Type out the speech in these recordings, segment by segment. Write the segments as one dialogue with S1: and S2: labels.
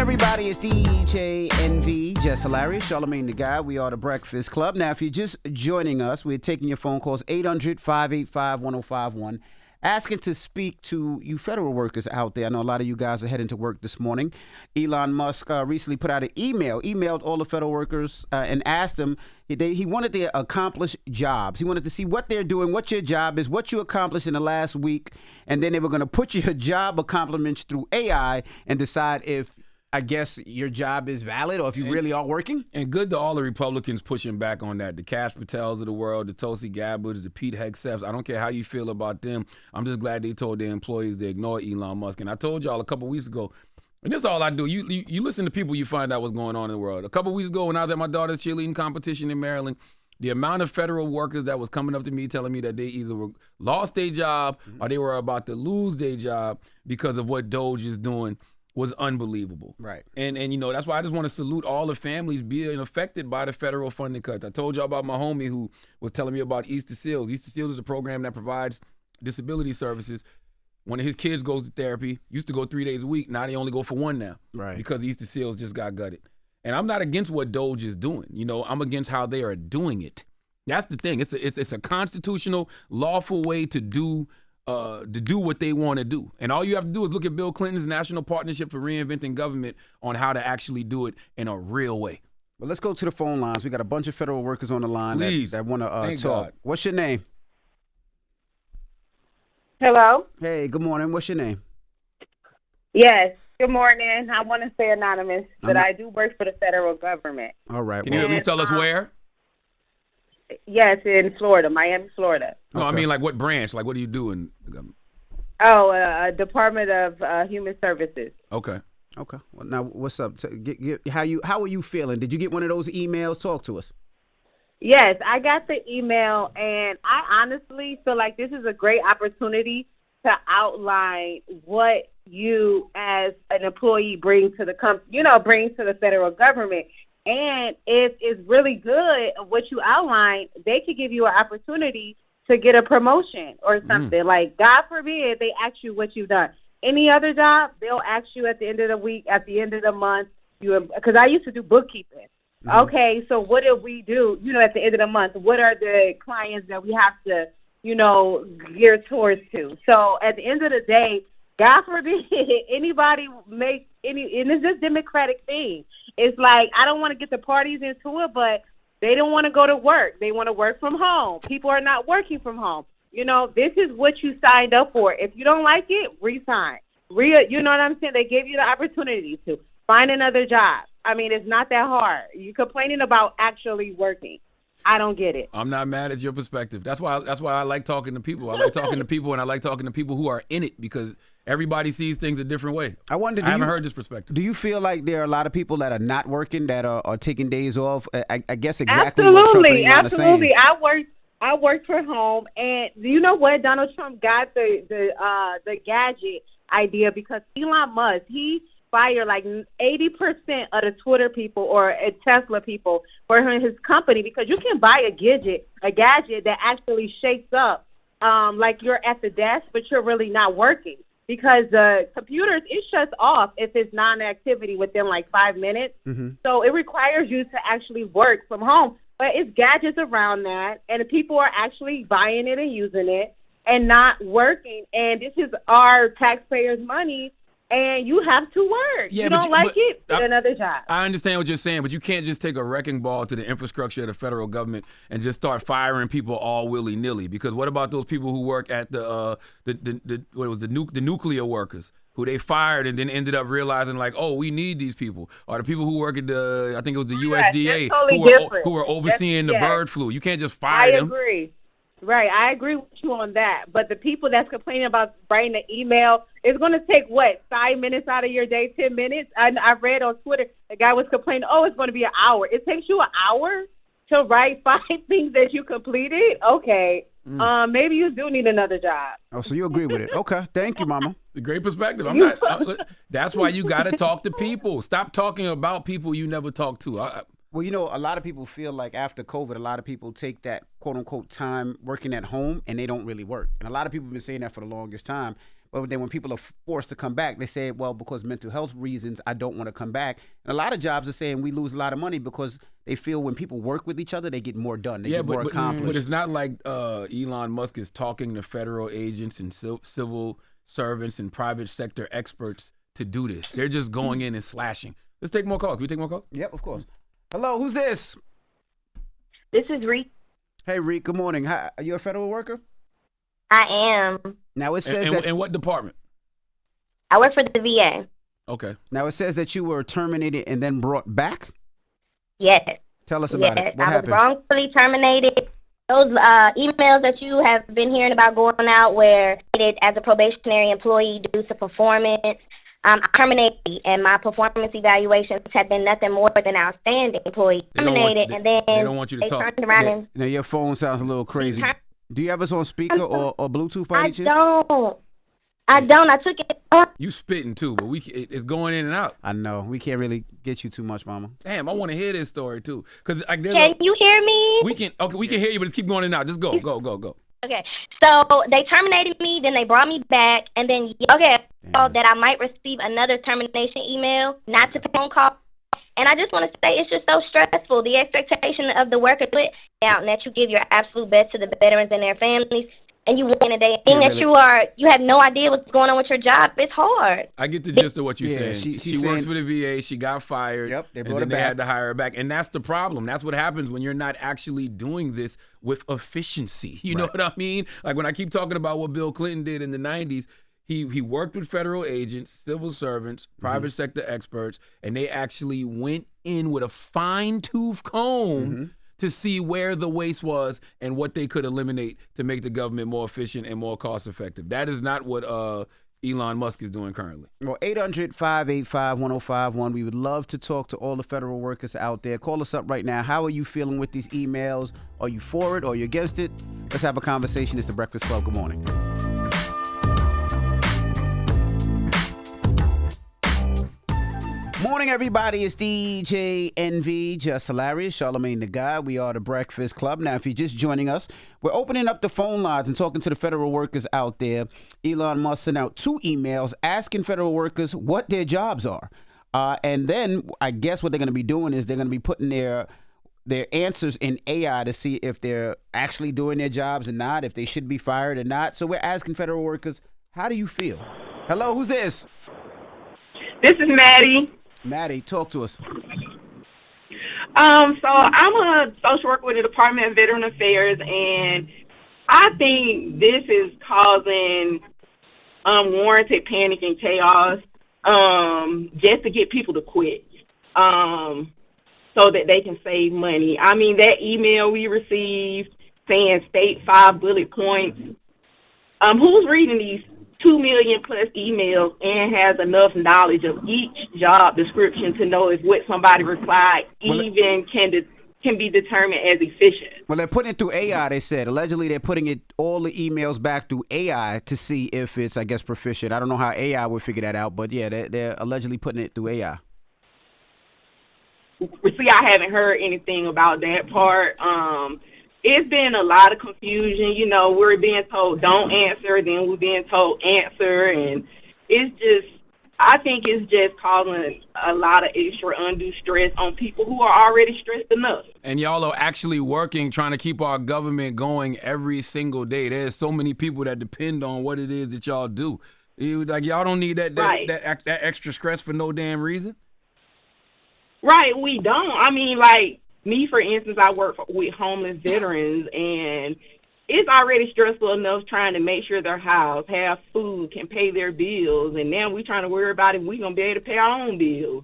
S1: everybody, it's DJ NV, Jess Hilarious, Charlamagne the Guy. We are the Breakfast Club. Now, if you're just joining us, we're taking your phone calls, 800-585-1051, asking to speak to you federal workers out there. I know a lot of you guys are heading to work this morning. Elon Musk recently put out an emailed all the federal workers and asked them, he wanted to accomplish jobs. He wanted to see what they're doing, what your job is, what you accomplished in the last week, and then they were going to put your job accomplishments through AI and decide if, I guess, your job is valid or if you really are working.
S2: And good to all the Republicans pushing back on that. The Cash Patels of the world, the Tulsi Gabbards, the Pete Hegseths. I don't care how you feel about them. I'm just glad they told their employees to ignore Elon Musk. And I told y'all a couple weeks ago, and this is all I do. You listen to people, you find out what's going on in the world. A couple weeks ago when I was at my daughter's cheerleading competition in Maryland, the amount of federal workers that was coming up to me telling me that they either lost their job or they were about to lose their job because of what DOGE is doing was unbelievable.
S1: Right.
S2: And you know, that's why I just want to salute all the families being affected by the federal funding cuts. I told y'all about my homie who was telling me about Easter Seals. Easter Seals is a program that provides disability services. One of his kids goes to therapy, used to go 3 days a week. Now they only go for one now.
S1: Right.
S2: Because Easter Seals just got gutted. And I'm not against what DOGE is doing. You know, I'm against how they are doing it. That's the thing. It's a constitutional, lawful way to do what they want to do. And all you have to do is look at Bill Clinton's National Partnership for Reinventing Government on how to actually do it in a real way.
S1: Well, let's go to the phone lines. We got a bunch of federal workers on the line that want to talk.
S2: God.
S1: What's your name?
S3: Hello?
S1: Hey, good morning. What's your name?
S3: Yes, good morning. I want to say anonymous, but I do work for the federal government.
S1: All right.
S2: Can you at least tell us where?
S3: Yes, in Florida, Miami, Florida.
S2: No,
S1: Okay.
S2: I mean, like, what branch? Like, what do you do in the government?
S3: Oh, Department of Human Services.
S2: Okay.
S1: Okay. Well, now, what's up? How are you feeling? Did you get one of those emails? Talk to us.
S3: Yes, I got the email, and I honestly feel like this is a great opportunity to outline what you as an employee bring to the bring to the federal government. And if it's really good what you outline, they could give you an opportunity to get a promotion or something. Like, God forbid, they ask you what you've done. Any other job, they'll ask you at the end of the week, at the end of the month, because I used to do bookkeeping. Okay, so what did we do, at the end of the month? What are the clients that we have to, gear towards to? So at the end of the day, God forbid anybody make and it's this democratic thing. It's like, I don't want to get the parties into it, but they don't want to go to work. They want to work from home. People are not working from home. This is what you signed up for. If you don't like it, resign. You know what I'm saying? They gave you the opportunity to find another job. I mean, it's not that hard. You're complaining about actually working. I don't get it.
S2: I'm not mad at your perspective. That's why I like talking to people. I like talking to people, and I like talking to people who are in it, because everybody sees things a different way.
S1: I haven't heard this perspective. Do you feel like there are a lot of people that are not working, that are taking days off? I guess exactly what Trump and Elon are saying.
S3: Absolutely. I work from home, and you know what? Donald Trump got the gadget idea because Elon Musk, he fired like 80% of the Twitter people or Tesla people for his company, because you can buy a gadget that actually shakes up like you're at the desk, but you're really not working, because the computers, it shuts off if it's non-activity within like 5 minutes. So it requires you to actually work from home. But it's gadgets around that, and the people are actually buying it and using it and not working. And this is our taxpayers' money. And you have to work.
S2: Yeah,
S3: you don't like it, get another job.
S2: I understand what you're saying, but you can't just take a wrecking ball to the infrastructure of the federal government and just start firing people all willy-nilly. Because what about those people who work at the nuclear workers who they fired and then ended up realizing, like, oh, we need these people? Or the people who work at I think it was the USDA,
S3: totally
S2: who are overseeing the bird flu. You can't just fire them.
S3: I agree. Right, I agree with you on that. But the people that's complaining about writing the email, it's going to take, 5 minutes out of your day, 10 minutes? I read on Twitter, the guy was complaining, it's going to be an hour. It takes you an hour to write 5 things that you completed? Okay, maybe you do need another job.
S1: Oh, so you agree with it. Okay, thank you, Mama.
S2: A great perspective. That's why you got to talk to people. Stop talking about people you never talk to.
S1: Well, a lot of people feel like after COVID, a lot of people take that quote unquote time working at home and they don't really work. And a lot of people have been saying that for the longest time. But then when people are forced to come back, they say, well, because mental health reasons, I don't want to come back. And a lot of jobs are saying we lose a lot of money because they feel when people work with each other, they get more done. They get more accomplished.
S2: But it's not like Elon Musk is talking to federal agents and civil servants and private sector experts to do this. They're just going in and slashing. Let's take more calls. Can we take more calls?
S1: Yep, of course. Hello, who's this?
S3: This is Reek.
S1: Hey, Reek, good morning. Hi, are you a federal worker?
S3: I am.
S1: Now it says
S2: in what department?
S3: I work for the VA.
S2: Okay.
S1: Now it says that you were terminated and then brought back?
S3: Yes.
S1: Tell us about it. What happened?
S3: I was wrongfully terminated. Those emails that you have been hearing about going out where as a probationary employee due to performance, I'm terminated, and my performance evaluations have been nothing more than outstanding. Employee terminated, and then
S2: they don't want you to talk.
S3: Turned around and
S1: now your phone sounds a little crazy. Do you have us on speaker or Bluetooth by any chance?
S3: I don't. I took it up.
S2: You spitting too, but it's going in and out.
S1: I know. We can't really get you too much, Mama.
S2: Damn, I want to hear this story too. Can
S3: you hear me?
S2: We can hear you, but it's keep going in and out. Just go.
S3: Okay. So they terminated me, then they brought me back, and then that I might receive another termination email, not to phone call. And I just want to say it's just so stressful. The expectation of the worker to out and that you give your absolute best to the veterans and their families, and you win a day. And that you have no idea what's going on with your job. It's hard.
S2: I get the gist of what you're saying.
S1: She
S2: works for the VA. She got fired.
S1: Yep, they
S2: brought her back. They had to hire her back. And that's the problem. That's what happens when you're not actually doing this with efficiency. You know what I mean? Like when I keep talking about what Bill Clinton did in the 90s, he worked with federal agents, civil servants, private sector experts, and they actually went in with a fine-tooth comb to see where the waste was and what they could eliminate to make the government more efficient and more cost-effective. That is not what Elon Musk is doing currently.
S1: Well, 800-585-1051. We would love to talk to all the federal workers out there. Call us up right now. How are you feeling with these emails? Are you for it or are you against it? Let's have a conversation. It's the Breakfast Club. Good morning. Morning, everybody. It's DJ NV, Jess Hilarious, Charlamagne the Guy. We are the Breakfast Club. Now, if you're just joining us, we're opening up the phone lines and talking to the federal workers out there. Elon Musk sent out 2 emails asking federal workers what their jobs are. And then I guess what they're going to be doing is they're going to be putting their answers in AI to see if they're actually doing their jobs or not, if they should be fired or not. So we're asking federal workers, how do you feel? Hello, who's this?
S4: This is Maddie.
S1: Maddie, talk to us.
S4: So I'm a social worker with the Department of Veteran Affairs, and I think this is causing unwarranted panic and chaos just to get people to quit so that they can save money. I mean, that email we received saying state 5 bullet points. Who's reading these 2 million plus emails and has enough knowledge of each job description to know if what somebody replied can be determined as efficient?
S1: Well, they're putting it through AI, they said. Allegedly, they're putting all the emails back through AI to see if it's, I guess, proficient. I don't know how AI would figure that out, but yeah, they're allegedly putting it through AI.
S4: See, I haven't heard anything about that part. It's been a lot of confusion. You know, we're being told don't answer, then we're being told answer, and I think it's just causing a lot of extra undue stress on people who are already stressed enough.
S2: And y'all are actually working, trying to keep our government going every single day. There's so many people that depend on what it is that y'all do. Y'all don't need that extra stress for no damn reason.
S4: Right, we don't. I mean, like, me, for instance, I work with homeless veterans, and it's already stressful enough trying to make sure their house, have food, can pay their bills, and now we're trying to worry about if we're going to be able to pay our own bills.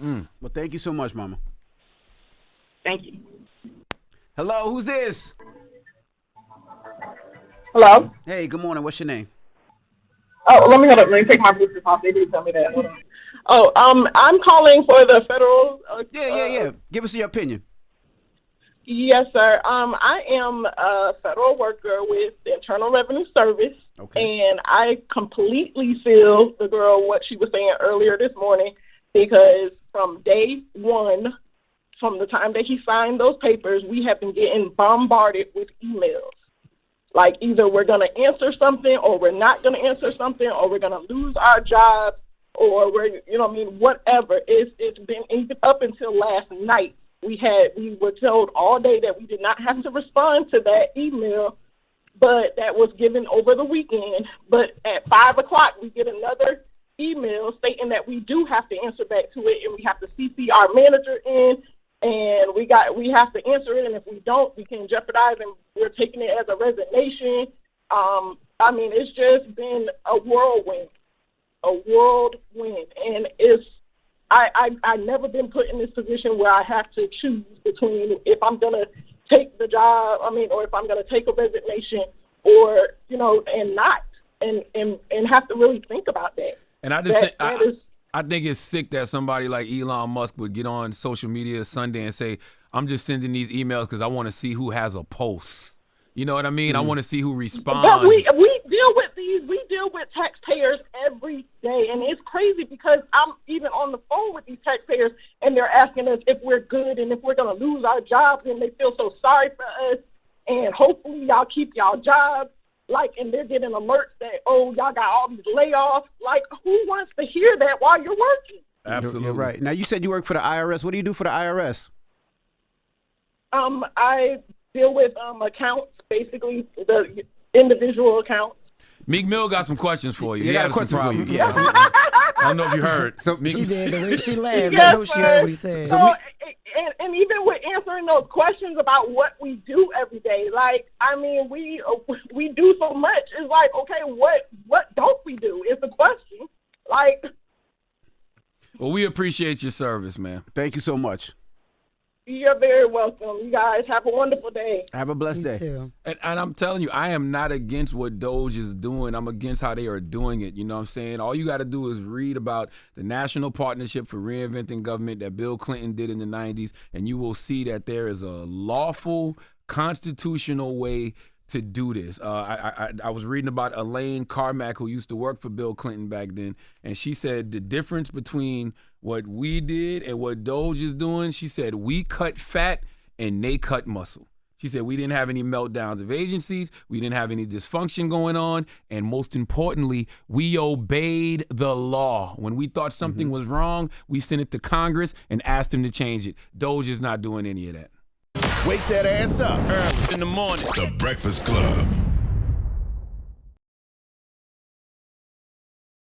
S1: Well, thank you so much, Mama.
S4: Thank you.
S1: Hello, who's this?
S5: Hello?
S1: Hey, good morning. What's your name?
S5: Oh, let me take my Bluetooth off. They didn't tell me that. Hold on. Oh, I'm calling for the federal.
S1: Yeah. Give us your opinion.
S5: Yes, sir. I am a federal worker with the Internal Revenue Service, and I completely feel the girl what she was saying earlier this morning, because from day one, from the time that he signed those papers, we have been getting bombarded with emails. Like, either we're going to answer something, or we're not going to answer something, or we're going to lose our job, or we're, whatever. It's been even up until last night. We were told all day that we did not have to respond to that email, but that was given over the weekend. But at 5 o'clock, we get another email stating that we do have to answer back to it, and we have to CC our manager in, and we have to answer it, and if we don't, we can jeopardize, and we're taking it as a resignation. It's just been a whirlwind, and I've never been put in this position where I have to choose between if I'm gonna take the job, or if I'm gonna take a resignation, or and not, and have to really think about that.
S2: And I think it's sick that somebody like Elon Musk would get on social media Sunday and say, I'm just sending these emails because I want to see who has a pulse. You know what I mean? I want to see who responds.
S5: But we deal with taxpayers every day, and it's crazy because I'm even on the phone with these taxpayers, and they're asking us if we're good and if we're going to lose our jobs, and they feel so sorry for us, and hopefully y'all keep y'all jobs. And they're getting alerts that, y'all got all these layoffs. Who wants to hear that while you're working?
S2: Absolutely.
S1: You're right. Now, you said you work for the IRS. What do you do for the IRS?
S5: I deal with accounts, basically the individual accounts.
S2: Meek Mill got some questions for you.
S1: He got a question for you. Yeah.
S2: I don't know if you heard.
S6: She did. The way she laughed, I know she heard what he said.
S5: And even with answering those questions about what we do every day, we do so much. It's like, okay, what don't we do? Is the question.
S2: Well, we appreciate your service, man.
S1: Thank you so much.
S5: You're very welcome. You guys have a wonderful day.
S1: Have a blessed day.
S6: Too.
S2: And I'm telling you, I am not against what DOGE is doing. I'm against how they are doing it. You know what I'm saying? All you got to do is read about the National Partnership for Reinventing Government that Bill Clinton did in the 90s, and you will see that there is a lawful, constitutional way to do this. I was reading about Elaine Carmack, who used to work for Bill Clinton back then, and she said the difference between what we did and what DOGE is doing, she said we cut fat and they cut muscle. She said we didn't have any meltdowns of agencies, we didn't have any dysfunction going on, and most importantly, we obeyed the law. When we thought something was wrong, we sent it to Congress and asked them to change it. DOGE is not doing any of that.
S7: Wake that ass up.
S8: Early in the morning.
S7: The Breakfast Club.